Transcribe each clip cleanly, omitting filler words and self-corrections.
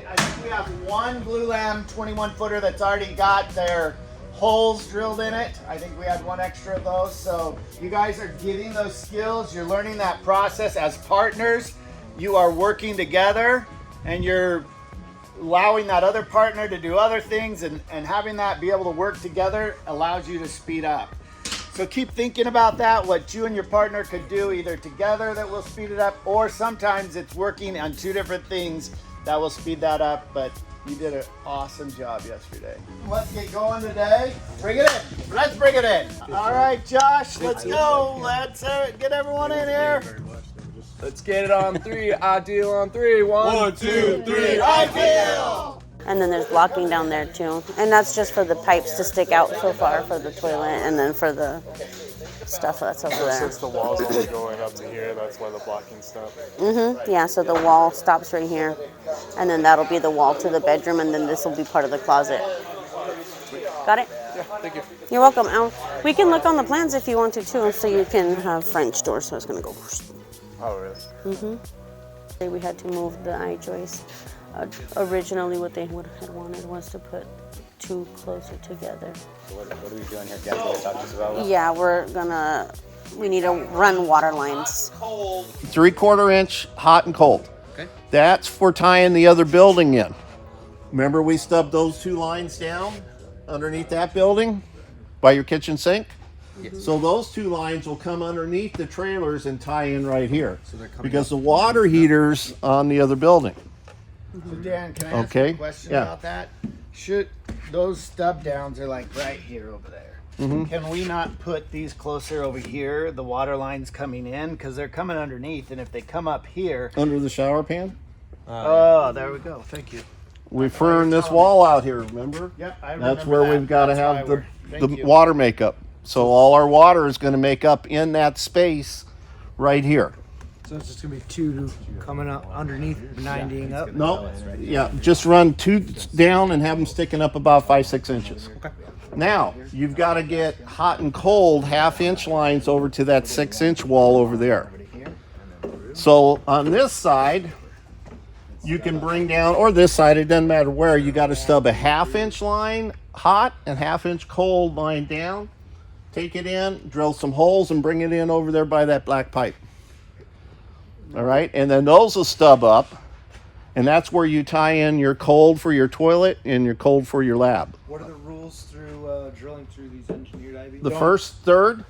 I think we have one Blue Lamb 21 footer that's already got their holes drilled in it. I think we had one extra of those. So you guys are getting those skills. You're learning that process as partners. You are working together and you're allowing that other partner to do other things, and having that be able to work together allows you to speed up. So keep thinking about that, what you and your partner could do either together that will speed it up, or sometimes it's working on two different things that will speed that up. But you did an awesome job yesterday. Let's get going today. Bring it in. Let's bring it in. All right, Josh, let's go. Let's get everyone in here. Let's get it on three. Ideal on three. One, two, three. Ideal. And then there's blocking down there too. And that's just for the pipes to stick out so far for the toilet, and then for the stuff that's over there. Since the wall's only going up to here, that's why the blocking stopped. Yeah, so the wall stops right here. And then that'll be the wall to the bedroom, and then this will be part of the closet. Got it? Yeah, thank you. You're welcome, Al. We can look on the plans if you want to too, so you can have French doors. So it's gonna go. Oh, really? We had to move the I-joist. Originally, what they had wanted was to put two closer together. So what are we doing here? Guys, want to talk to us about? Yeah, we need to run water lines. 3/4 inch hot and cold. Okay. That's for tying the other building in. Remember we stubbed those two lines down underneath that building by your kitchen sink? Yes. So those two lines will come underneath the trailers and tie in right here. So they're coming because the water heater's on the other building. So Dan, can I ask Okay, you a question yeah. about that? Should those stub downs are like right here over there? Can we not put these closer over here? The water lines coming in because they're coming underneath, and if they come up here, Under the shower pan? oh, there we go. Thank you. We furned this wall out here, remember? Yep, I remember That's where that. we've got to That's have why the thank you. water makeup. So all our water is going to make up in that space right here. So it's just gonna be two coming up underneath, 90ing up. No, yeah, just run two down and have them sticking up about 5-6 inches. Now, you've got to get hot and cold 1/2 inch lines over to that 6-inch wall over there. So on this side, you can bring down, or this side, it doesn't matter where, you got to stub a 1/2 inch line hot and 1/2 inch cold line down. Take it in, drill some holes, and bring it in over there by that black pipe. All right, and then those will stub up, and that's where you tie in your cold for your toilet and your cold for your lab. What are the rules through drilling through these engineered IVs? The first third,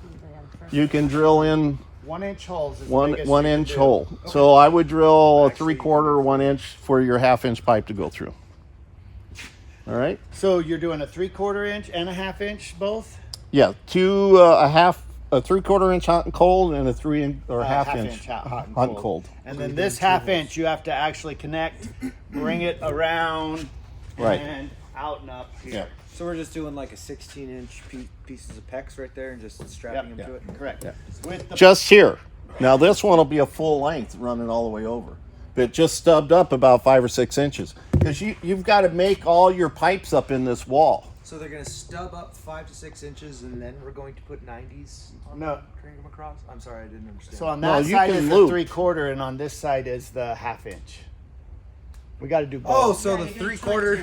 you can drill in 1 inch holes. Is the one biggest one you can inch do. hole. So I would drill a 3/4 1 inch for your 1/2 inch pipe to go through. All right. So you're doing a 3/4 inch and a 1/2 inch both? Yeah, a 3/4 inch hot and cold, and a 1/2 inch hot and cold. And then this 1/2 inch you have to actually connect, bring it around, Right. and out and up here. Yeah. So we're just doing like a 16-inch pieces of PEX right there and just strapping them to it. Correct. With the Just here. Now this one will be a full length running all the way over, but just stubbed up about 5 or 6 inches because you've got to make all your pipes up in this wall. So they're gonna stub up 5 to 6 inches, and then we're going to put 90s on No. string them across. I'm sorry, I didn't understand. So on No, that you side can is loop. the 3/4, and on this side is the 1/2 inch. We got to do both. oh, so the three-quarters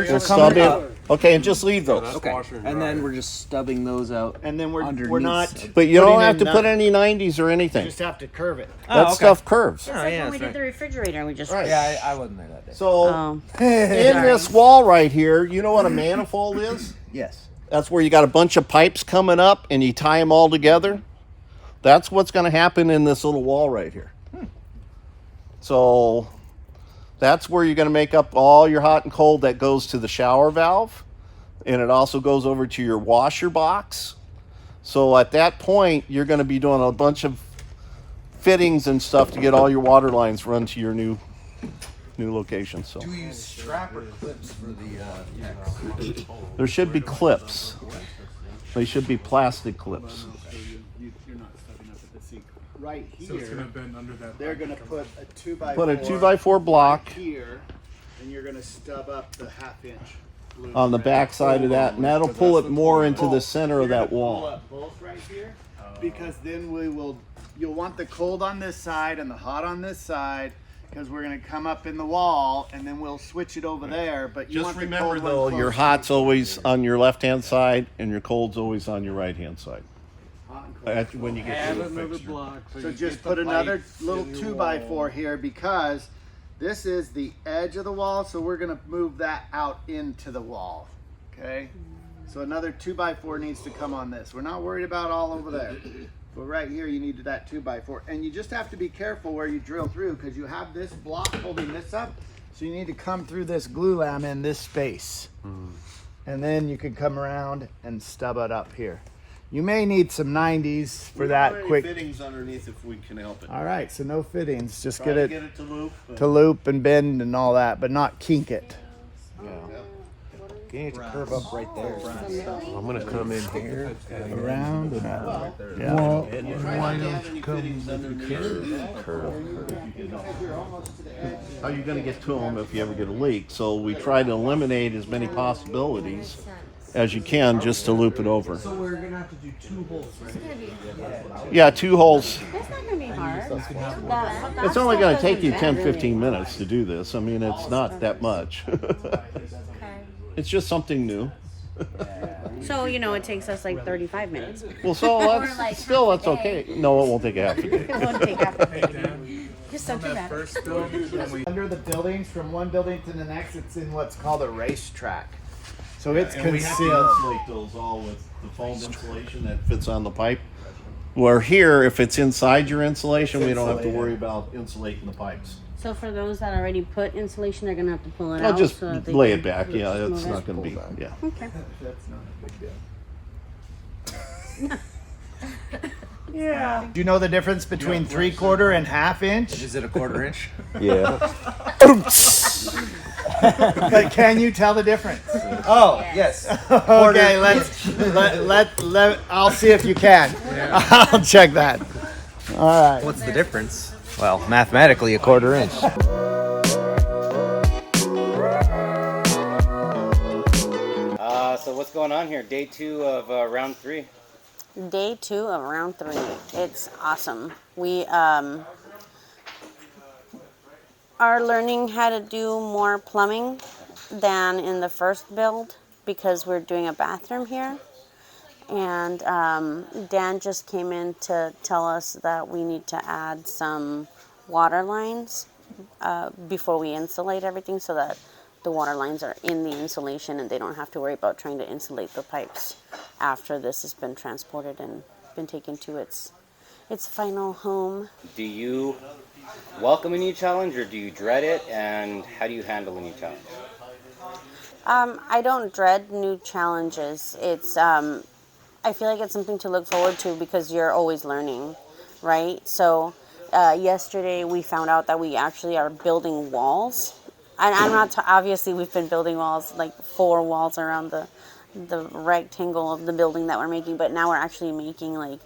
are Just coming stub up. in. Okay, and just leave those. Okay, and then we're just stubbing those out. And then we're underneath. not. But you don't putting have in to put none. any 90s or You anything. just have to curve it. That okay. stuff curves. It's Oh, like yeah, when we that's did the refrigerator, we just. Right. Yeah, I wasn't there that day. So Oh. in this wall right here, you know what a manifold is? Yes. That's where you got a bunch of pipes coming up and you tie them all together. That's what's going to happen in this little wall right here. So that's where you're going to make up all your hot and cold that goes to the shower valve. And it also goes over to your washer box. So at that point, you're going to be doing a bunch of fittings and stuff to get all your water lines run to your new location. So Do we use strap or clips for the PEX? there should be clips. They should be plastic clips. You're not stepping up at the sink. Right So it's gonna here, bend under that. they're going to put a 2x4. Put a 2x4 block here, and you're going to stub up the 1/2 inch. blue on the and red. back side of that, and that'll pull it more into the center of You're that gonna pull wall. up both right here, because then you'll want the cold on this side and the hot on this side. because we're gonna come up in the wall and then we'll switch it over there. But you Just want the remember cold one though, close. your hot's always on your left-hand side and your cold's always on your right-hand side. That's when you get Add to the another fixture. block. So you just get the put another pipes little in your 2x4 wall. here because this is the edge of the wall, so we're gonna move that out into the wall. Okay? So another 2x4 needs to come on this. We're not worried about all over there. But right here you need that 2x4. And you just have to be careful where you drill through because you have this block holding this up. So you need to come through this glue lam in this space. And then you could come around and stub it up here. You may need some 90s for that quick. Fittings underneath if we can help it. All right, so no fittings. Just Try get to it to loop. to loop and bend and all that, but not kink it. You need to curve up right there. I'm gonna come in here. Around and out. Yeah. Why don't you How are you going to get to them if you ever get a leak? So we try to eliminate as many possibilities as you can just to loop it over. So we're gonna have to do 2 holes, right? Yeah, 2 holes. That's not gonna be hard. It's only going to take you 10, 15 minutes to do this. I mean, it's not that much. It's just something new. So, you know, it takes us like 35 minutes. Well, so like that's still half that's a day. okay. No, it won't take a half a day. It won't take half a day. Just don't do that. First build, then we Under the buildings, from one building to the next, it's in what's called a racetrack. So it's And we have to concealed. insulate those all with the foam insulation that fits on the pipe. Where here, if it's inside your insulation, we don't have to worry about insulating the pipes. So for those that already put insulation, they're gonna have to pull it I'll out. just so that they lay can it back. Yeah, smooth it's it. not going to be. Yeah. Okay. Do you know the difference between 3/4 and 1/2 inch? Is it a 1/4 inch? yeah. But can you tell the difference? Oh, yes. Okay, let I'll see if you can. I'll check that. All right. What's the difference? Well, mathematically, a 1/4 inch. So what's going on here? Day 2 of round 3. Day 2 of round 3. It's awesome. We are learning how to do more plumbing than in the first build because we're doing a bathroom here. And Dan just came in to tell us that we need to add some water lines before we insulate everything so that the water lines are in the insulation and they don't have to worry about trying to insulate the pipes after this has been transported and been taken to its final home. Do you welcome a new challenge or do you dread it? And how do you handle a new challenge? I don't dread new challenges. It's I feel like it's something to look forward to because you're always learning, right? So yesterday we found out that we actually are building walls. And I'm not, obviously we've been building walls, like 4 walls around the rectangle of the building that we're making, but now we're actually making like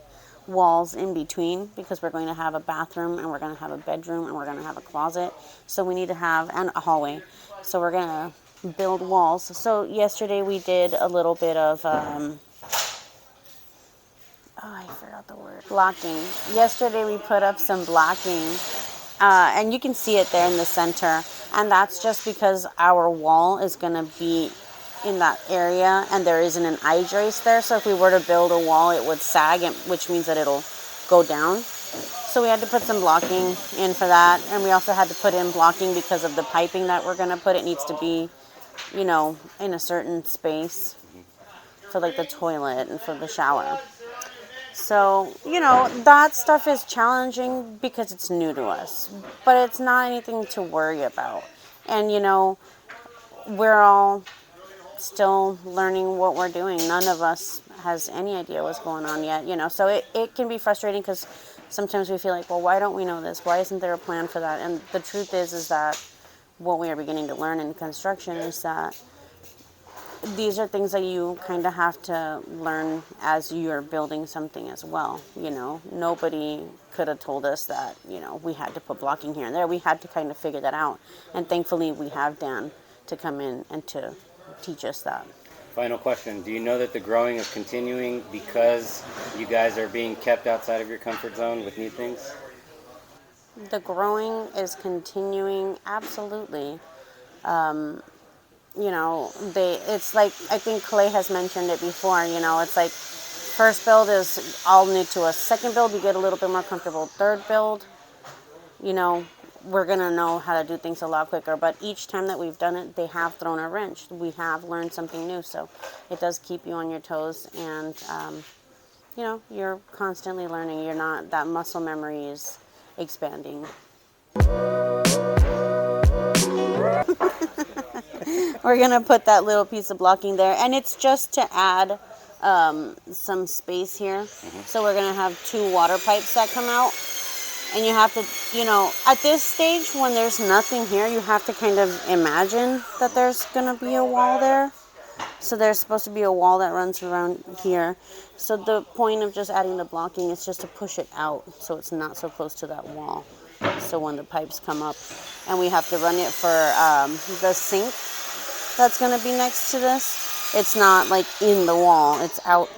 walls in between because we're going to have a bathroom and we're going to have a bedroom and we're going to have a closet. So we need to have, and a hallway. So we're going to build walls. So yesterday we did a little bit of, I forgot the word. Blocking. Yesterday we put up some blocking. And you can see it there in the center. And that's just because our wall is going to be in that area and there isn't an eye joist there. So if we were to build a wall, it would sag, which means that it'll go down. So we had to put some blocking in for that. And we also had to put in blocking because of the piping that we're going to put. It needs to be, you know, in a certain space for like the toilet and for the shower. So, you know, that stuff is challenging because it's new to us, but it's not anything to worry about. And, you know, we're all still learning what we're doing. None of us has any idea what's going on yet, you know, so it can be frustrating because sometimes we feel like, well, why don't we know this? Why isn't there a plan for that? And the truth is that what we are beginning to learn in construction is that these are things that you kind of have to learn as you're building something as well. You know, nobody could have told us that, you know, we had to put blocking here and there. We had to kind of figure that out. And thankfully we have Dan to come in and to teach us that. Final question. Do you know that the growing is continuing because you guys are being kept outside of your comfort zone with new things? The growing is continuing, absolutely. You know, it's like, I think Clay has mentioned it before, you know, it's like first build is all new to us. Second build, you get a little bit more comfortable. Third build, you know, we're going to know how to do things a lot quicker. But each time that we've done it, they have thrown a wrench. We have learned something new. So it does keep you on your toes. And, you know, you're constantly learning. You're not, that muscle memory is expanding. We're going to put that little piece of blocking there. And it's just to add some space here. So we're going to have 2 water pipes that come out. And you have to, you know, at this stage when there's nothing here, you have to kind of imagine that there's going to be a wall there. So there's supposed to be a wall that runs around here. So the point of just adding the blocking is just to push it out so it's not so close to that wall. So when the pipes come up, and we have to run it for the sink that's going to be next to this, it's not like in the wall, it's out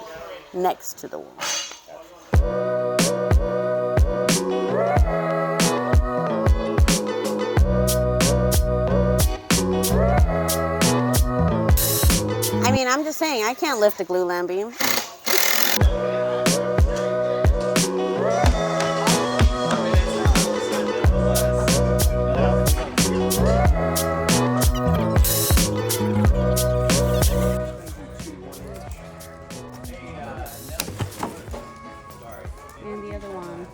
next to the wall. I mean, I'm just saying, I can't lift a glulam beam. And the other one.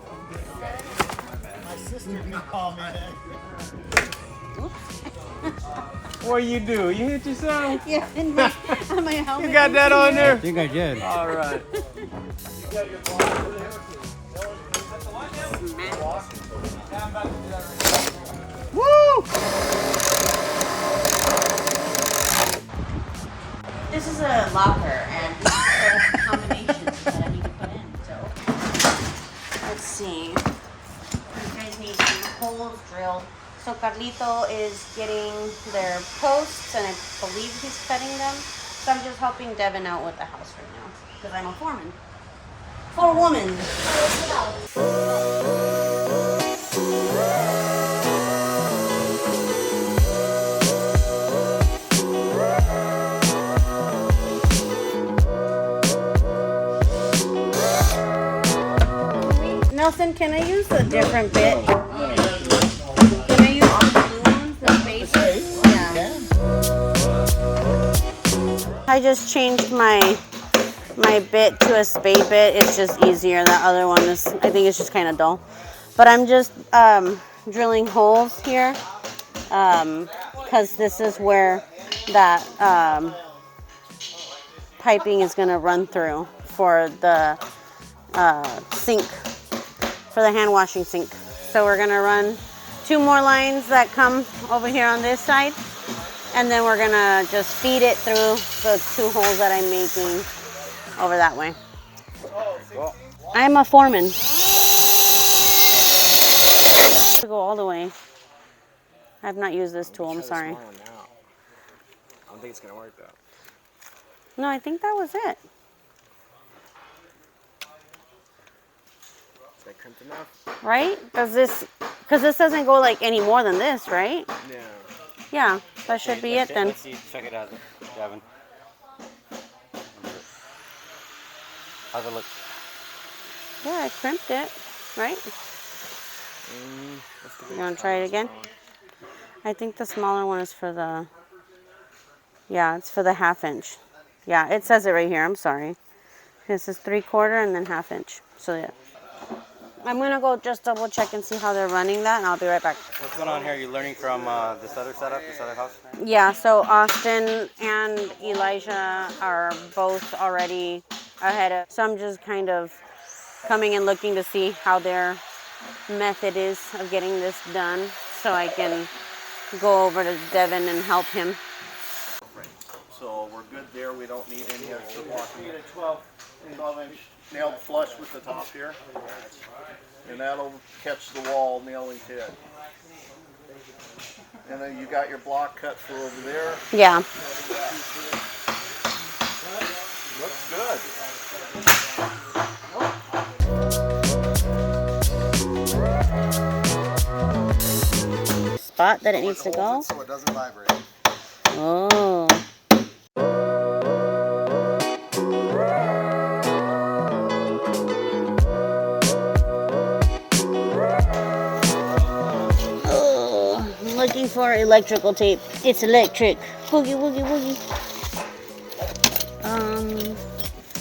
My sister can call me that. What you do? You hit yourself? Yeah, and my helmet. You got that on there? I think I did. All right. Woo! This is a locker, and these are combinations that I need to put in. So, let's see. You guys need some holes drilled. So Carlito is getting their posts, and I believe he's cutting them. So I'm just helping Devin out with the house right now, because I'm a foreman. Forewoman. Nelson, can I use a different bit? Can I use the blue ones, the bases? Yeah. I just changed my bit to a spade bit. It's just easier. That other one is, I think it's just kind of dull. But I'm just drilling holes here because this is where that piping is going to run through for the sink, for the hand washing sink. So we're going to run 2 more lines that come over here on this side, and then we're going to just feed it through the 2 holes that I'm making over that way. I'm a foreman. To go all the way. I've not used this tool, I'm sorry. I don't think it's gonna work though. No, I think that was it. Is that crimped enough? Right? Does this, because this doesn't go like any more than this, right? Yeah. Yeah, that should be it then. Let's see, check it out, Gavin. How's it look? Yeah, I crimped it, right? You want to try it again? I think the smaller one is for the, yeah, it's for the 1/2 inch. Yeah, it says it right here, I'm sorry. This is 3/4 and then 1/2 inch. So yeah. I'm gonna go just double check and see how they're running that, and I'll be right back. What's going on here? You're learning from this other setup, this other house? Yeah, so Austin and Elijah are both already ahead of, so I'm just kind of coming and looking to see how their method is of getting this done, so I can go over to Devin and help him. So we're good there. We don't need any extra blocking. We need a 12-inch nailed flush with the top here, and that'll catch the wall nailing head. And then you got your block cut for over there. Yeah. Looks good. spot that it needs to go? So it doesn't vibrate. Oh. Oh, I'm looking for electrical tape. It's electric. Boogie, woogie, woogie.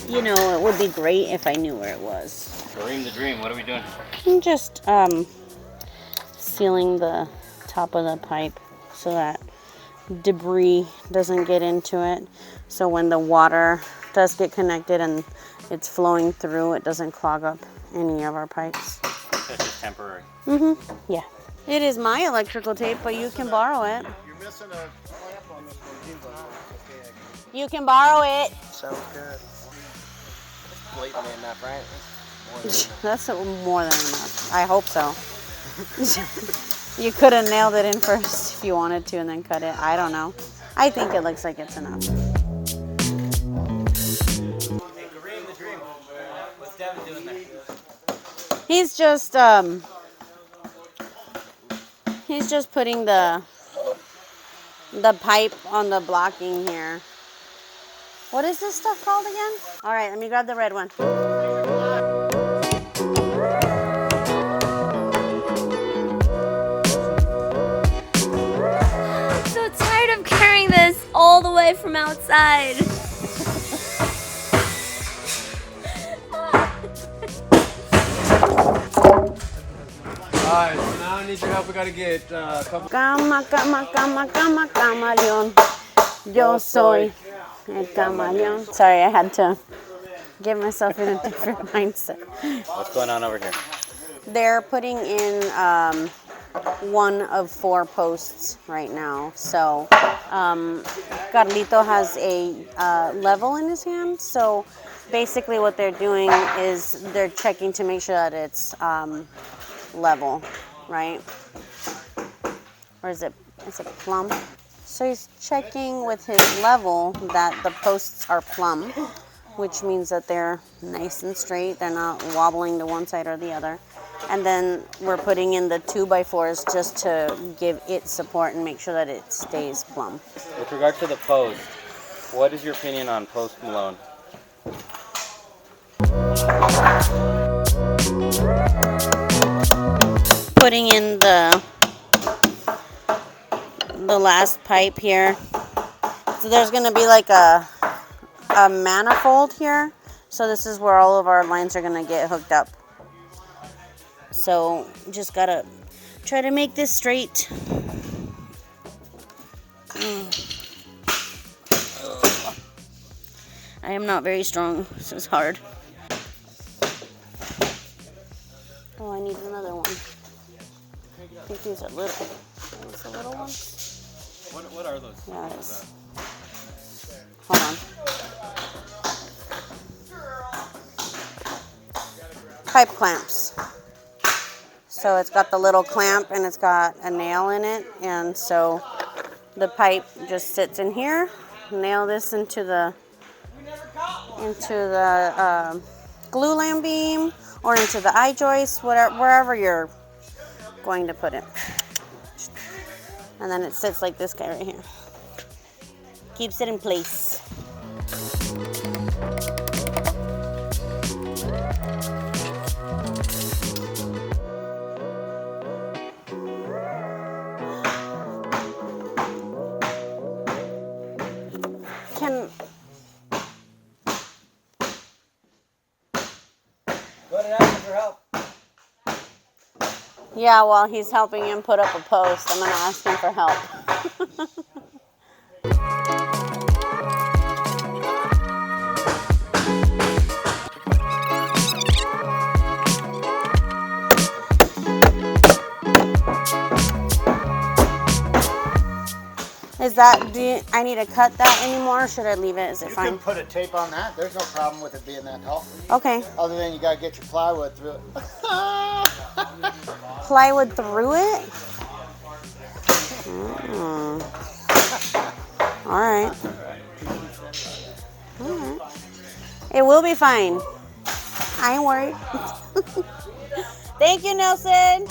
You know, it would be great if I knew where it was. Kareem the Dream, what are we doing? I'm just sealing the top of the pipe so that debris doesn't get into it. So when the water does get connected and it's flowing through, it doesn't clog up any of our pipes. That's just temporary. Yeah. It is my electrical tape, but you can borrow it. You're missing a clamp on this one. You can borrow it. Sounds good. Blatantly enough, right? That's more than enough. I hope so. You could have nailed it in first if you wanted to and then cut it. I don't know. I think it looks like it's enough. Hey, Kareem the Dream. What's Devin doing there? He's just putting the pipe on the blocking here. What is this stuff called again? All right, let me grab the red one. I'm so tired of carrying this all the way from outside. Alright, so now I need your help. We gotta get a couple. Cama, camaleón. Yo soy el camaleón. Sorry, I had to get myself in a different mindset. What's going on over here? They're putting in one of 4 posts right now. So Carlito has a level in his hand. So basically what they're doing is they're checking to make sure that it's level, right? Or is it plumb? So he's checking with his level that the posts are plumb, which means that they're nice and straight. They're not wobbling to one side or the other. And then we're putting in the 2x4s just to give it support and make sure that it stays plumb. With regard to the post, what is your opinion on Post Malone? Putting in the last pipe here. So there's going to be like a manifold here. So this is where all of our lines are going to get hooked up. So just got to try to make this straight. I am not very strong. This is hard. Oh, I need another one. I think these are little. Are these the little ones? What are those? Yeah, it is. Hold on. Pipe clamps. So it's got the little clamp and it's got a nail in it, and so the pipe just sits in here. Nail this into the glue lamp beam or into the I-joist, wherever you're going to put it. And then it sits like this guy right here. Keeps it in place. Yeah, while he's helping him put up a post, I'm going to ask him for help. I need to cut that anymore, or should I leave it? Is it You fine? can put a tape on that. There's no problem with it being that tall. Okay. Other than you got to get your plywood through it. Plywood through it? All right. All right. It will be fine. I ain't worried. Thank you, Nelson.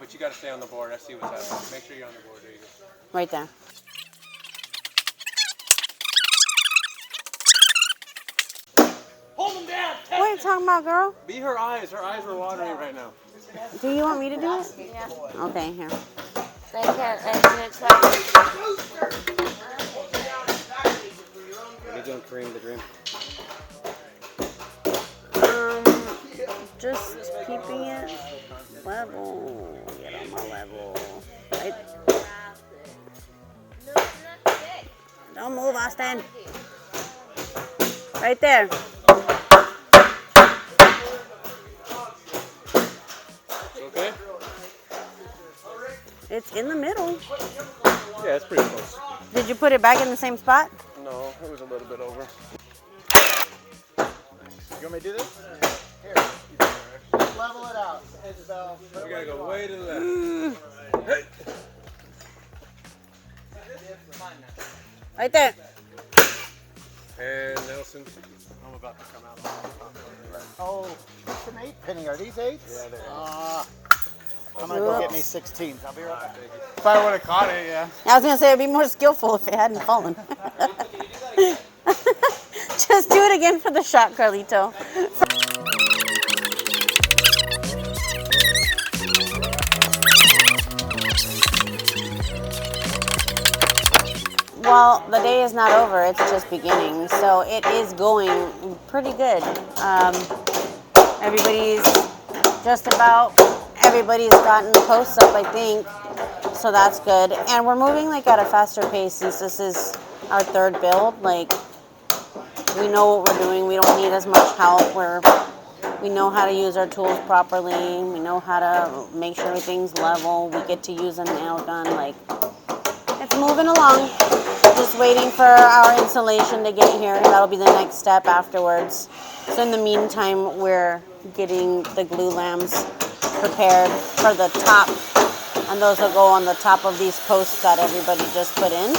but you got to stay on the board. I see what's happening. Make sure you're on the board. There you go. Right there. Hold them down. What are you talking about, girl? Be her eyes. Her eyes are watering right now. Do you want me to do it? Yeah. Okay, here. They can't try. What are you doing, Kareem the Dream? Just keeping it level. Get on my level. Right. Don't move, Austin. Right there. Okay? It's in the middle. Yeah, it's pretty close. Did you put it back in the same spot? No, it was a little bit over. You want me to do this? Here. Level it out. So, We gotta go way to the left. Right there. And Nelson. I'm about to come out. oh, it's an 8-penny. Are these 8s? Yeah, they are. I'm gonna go get me 16s. I'll be right back. If I would have caught it, yeah. I was gonna say it'd be more skillful if it hadn't fallen. Just do it again for the shot, Carlito. Well, the day is not over, it's just beginning. So it is going pretty good. Everybody's gotten the posts up, I think. So that's good. And we're moving like at a faster pace since this is our third build. Like, we know what we're doing. We don't need as much help. We know how to use our tools properly. We know how to make sure everything's level. We get to use a nail gun. Like, it's moving along. Just waiting for our installation to get here. That'll be the next step afterwards. So in the meantime, we're getting the glue lambs prepared for the top. And those will go on the top of these posts that everybody just put in.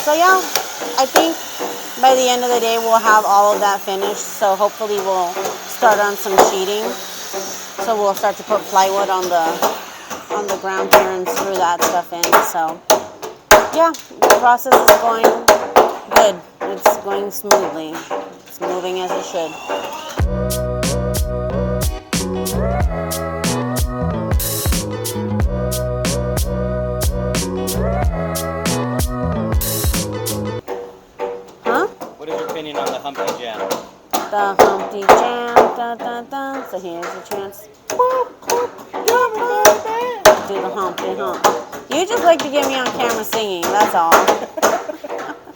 So yeah, I think by the end of the day we'll have all of that finished. So hopefully we'll start on some sheeting. So we'll start to put plywood on the ground here and screw that stuff in. So yeah, the process is going good. It's going smoothly. It's moving as it should. What is your opinion on the Humpty Jam? The Humpty Jam, dun, dun, dun. So here's a chance. Do the Humpty Hump. You just like to get me on camera singing, that's all.